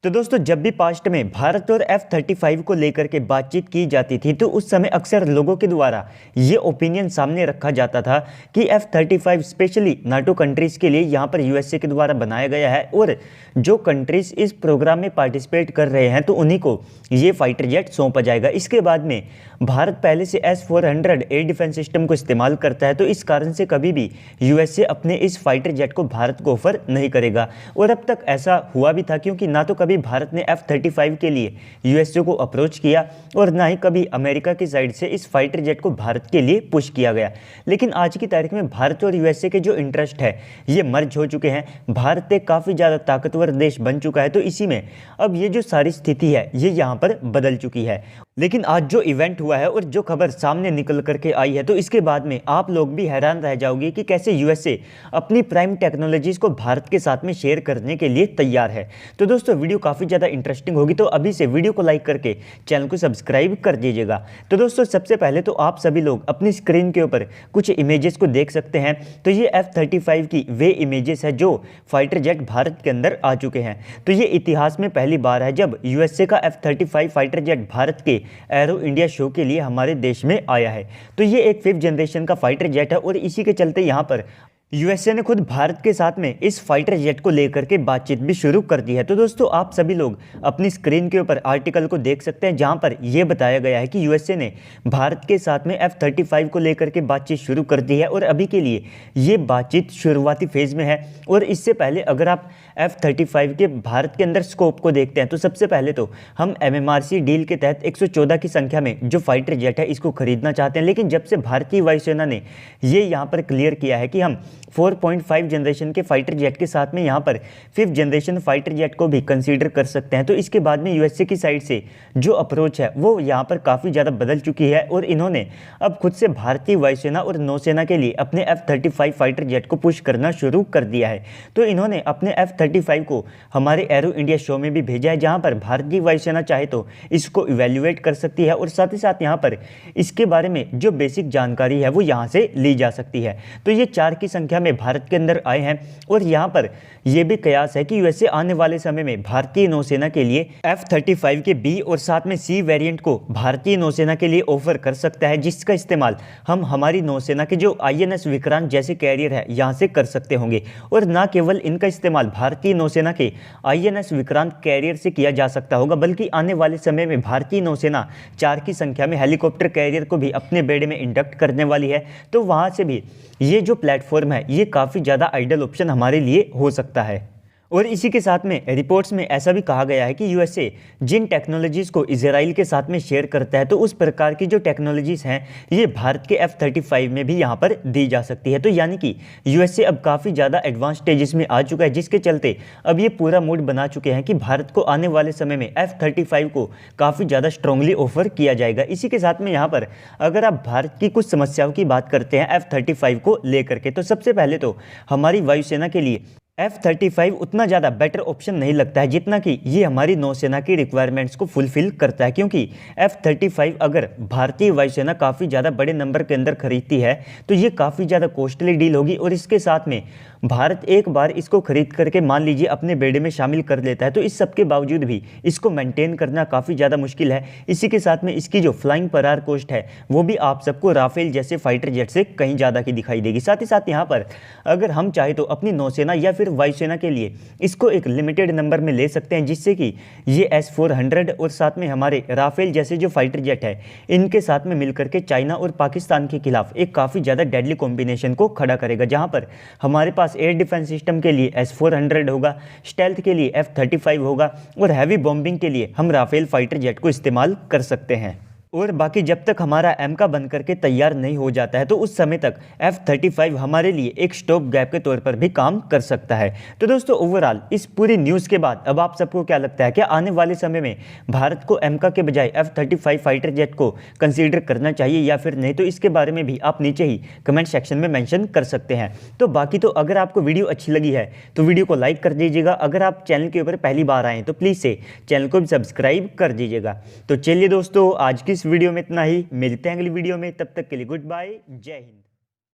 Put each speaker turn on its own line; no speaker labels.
तो दोस्तों जब भी पास्ट में भारत और F-35 को लेकर के बातचीत की जाती थी तो उस समय अक्सर लोगों के द्वारा ये ओपिनियन सामने रखा जाता था कि F-35 स्पेशली नाटो कंट्रीज़ के लिए यहाँ पर यूएसए के द्वारा बनाया गया है और जो कंट्रीज़ इस प्रोग्राम में पार्टिसिपेट कर रहे हैं तो उन्हीं को ये फाइटर जेट सौंपा जाएगा। इसके बाद में भारत पहले से S-400 एयर डिफेंस सिस्टम को इस्तेमाल करता है, तो इस कारण से कभी भी यूएसए अपने इस फाइटर जेट को भारत को ऑफर नहीं करेगा। और अब तक ऐसा हुआ भी था क्योंकि ना तो कभी भारत ने F-35 के लिए यूएसए को अप्रोच किया और ना ही कभी अमेरिका की साइड से इस फाइटर जेट को भारत के लिए पुश किया गया। लेकिन आज की तारीख में भारत और यूएसए के जो इंटरेस्ट है ये मर्ज हो चुके हैं। भारत एक काफ़ी ज़्यादा ताकतवर देश बन चुका है, तो इसी में अब ये जो सारी स्थिति है ये यहाँ पर बदल चुकी है। लेकिन आज जो इवेंट हुआ है और जो खबर सामने निकल करके आई है तो इसके बाद में आप लोग भी हैरान रह जाओगे कि कैसे यूएसए अपनी प्राइम टेक्नोलॉजीज को भारत के साथ में शेयर करने के लिए तैयार है। तो दोस्तों वीडियो काफ़ी ज़्यादा इंटरेस्टिंग होगी, तो अभी से वीडियो को लाइक करके चैनल को सब्सक्राइब कर दीजिएगा। तो दोस्तों सबसे पहले तो आप सभी लोग अपनी स्क्रीन के ऊपर कुछ इमेजेस को देख सकते हैं। तो ये F-35 की वे इमेजेस है जो फाइटर जेट भारत के अंदर आ चुके हैं। तो ये इतिहास में पहली बार है जब यूएसए का F-35 फाइटर जेट भारत के एरो इंडिया शो के लिए हमारे देश में आया है। तो ये एक 5th जनरेशन का फाइटर जेट है और इसी के चलते यहाँ पर यूएसए ने खुद भारत के साथ में इस फाइटर जेट को लेकर के बातचीत भी शुरू कर दी है। तो दोस्तों आप सभी लोग अपनी स्क्रीन के ऊपर आर्टिकल को देख सकते हैं जहां पर यह बताया गया है कि यूएसए ने भारत के साथ में F-35 को लेकर के बातचीत शुरू कर दी है और अभी के लिए ये बातचीत शुरुआती फेज में है। और इससे पहले अगर आप F-35 के भारत के अंदर स्कोप को देखते हैं तो सबसे पहले तो हम MMRC डील के तहत 114 की संख्या में जो फाइटर जेट है इसको खरीदना चाहते हैं। लेकिन जब से भारतीय वायुसेना ने ये यहाँ पर क्लियर किया है कि हम 4.5 जनरेशन के फाइटर जेट के साथ में यहाँ पर 5th जनरेशन फाइटर जेट को भी कंसीडर कर सकते हैं, तो इसके बाद में यूएसए की साइड से जो अप्रोच है वो यहाँ पर काफ़ी ज़्यादा बदल चुकी है और इन्होंने अब खुद से भारतीय वायुसेना और नौसेना के लिए अपने F-35 फाइटर जेट को पुश करना शुरू कर दिया है। तो इन्होंने अपने F-35 को हमारे एरो इंडिया शो में भी भेजा है जहाँ पर भारतीय वायुसेना चाहे तो इसको इवेल्युएट कर सकती है और साथ ही साथ यहाँ पर इसके बारे में जो बेसिक जानकारी है वो यहाँ से ली जा सकती है। तो ये 4 की संख्या में भारत के अंदर आए हैं और यहाँ पर यह भी कयास है कि यूएसए आने वाले समय में भारतीय नौसेना के लिए F-35 के B और साथ में C वेरिएंट को भारतीय नौसेना के लिए ऑफर कर सकता है, जिसका इस्तेमाल हम हमारी नौसेना के जो INS विक्रांत जैसे कैरियर है यहाँ से कर सकते होंगे। और ना केवल इनका इस्तेमाल भारतीय नौसेना के INS विक्रांत कैरियर से किया जा सकता होगा, बल्कि आने वाले समय में भारतीय नौसेना 4 की संख्या में हेलीकॉप्टर कैरियर को भी अपने बेड़े में इंडक्ट करने वाली है। तो वहाँ से भी ये जो प्लेटफॉर्म है ये काफ़ी ज़्यादा आइडियल ऑप्शन हमारे लिए हो सकता है। और इसी के साथ में रिपोर्ट्स में ऐसा भी कहा गया है कि यूएसए जिन टेक्नोलॉजीज़ को इजराइल के साथ में शेयर करता है तो उस प्रकार की जो टेक्नोलॉजीज़ हैं ये भारत के F-35 में भी यहाँ पर दी जा सकती है। तो यानी कि यूएसए अब काफ़ी ज़्यादा एडवांस स्टेजेस में आ चुका है, जिसके चलते अब ये पूरा मूड बना चुके हैं कि भारत को आने वाले समय में F-35 को काफ़ी ज़्यादा स्ट्रांगली ऑफर किया जाएगा। इसी के साथ में यहाँ पर अगर आप भारत की कुछ समस्याओं की बात करते हैं F-35 को लेकर के, तो सबसे पहले तो हमारी वायुसेना के लिए F-35 उतना ज़्यादा बेटर ऑप्शन नहीं लगता है जितना कि ये हमारी नौसेना की रिक्वायरमेंट्स को फुलफिल करता है। क्योंकि F-35 अगर भारतीय वायुसेना काफ़ी ज़्यादा बड़े नंबर के अंदर खरीदती है तो ये काफ़ी ज़्यादा कॉस्टली डील होगी और इसके साथ में भारत एक बार इसको खरीद करके मान लीजिए अपने बेड़े में शामिल कर लेता है तो इस सब के बावजूद भी इसको मेंटेन करना काफ़ी ज़्यादा मुश्किल है। इसी के साथ में इसकी जो फ्लाइंग पर आवर कॉस्ट है वो भी आप सबको राफेल जैसे फाइटर जेट से कहीं ज़्यादा की दिखाई देगी। साथ ही साथ यहाँ पर अगर हम चाहे तो अपनी नौसेना या फिर वायुसेना के लिए इसको एक लिमिटेड नंबर में ले सकते हैं, जिससे कि ये S-400 और साथ में हमारे राफेल जैसे जो फाइटर जेट है इनके साथ में मिलकर के चाइना और पाकिस्तान के खिलाफ एक काफ़ी ज़्यादा डेडली कॉम्बिनेशन को खड़ा करेगा, जहां पर हमारे पास एयर डिफेंस सिस्टम के लिए S-400 होगा, स्टेल्थ के लिए F-35 होगा और हैवी बॉम्बिंग के लिए हम राफेल फाइटर जेट को इस्तेमाल कर सकते हैं। और बाकी जब तक हमारा एमका बन करके तैयार नहीं हो जाता है तो उस समय तक F-35 हमारे लिए एक स्टॉप गैप के तौर पर भी काम कर सकता है। तो दोस्तों ओवरऑल इस पूरी न्यूज़ के बाद अब आप सबको क्या लगता है, क्या आने वाले समय में भारत को एमका के बजाय F-35 फाइटर जेट को कंसीडर करना चाहिए या फिर नहीं? तो इसके बारे में भी आप नीचे ही कमेंट सेक्शन में मेंशन कर सकते हैं। तो बाकी तो अगर आपको वीडियो अच्छी लगी है तो वीडियो को लाइक कर दीजिएगा। अगर आप चैनल के ऊपर पहली बार आए तो प्लीज़ से चैनल को भी सब्सक्राइब कर दीजिएगा। तो चलिए दोस्तों आज की इस वीडियो में इतना ही, मिलते हैं अगली वीडियो में, तब तक के लिए गुड बाय, जय हिंद।